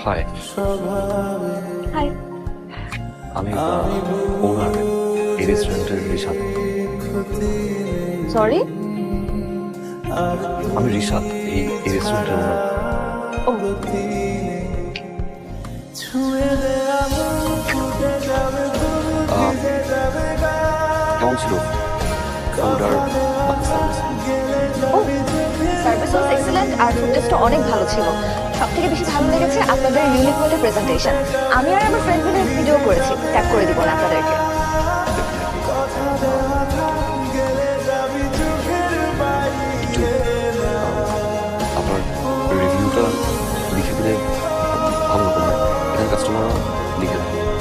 High, high. আমি ওনার এই রেস্টুরেন্টের রিশাদ। সরি। আমি রিশাদ, এই রেস্টুরেন্টের ওনার। ও, কেমন ছিল ফুড আর সার্ভিস? ও, সার্ভিস ওয়াজ এক্সেলেন্ট আর ফুড টেস্টও অনেক ভালো ছিল। সবথেকে বেশি ভালো লেগেছে আপনাদের ইউনিক ওয়েতে প্রেজেন্টেশন। আমি আর আমার ফ্রেন্ড মিলে ভিডিও করেছি, ট্যাগ করে দিব না।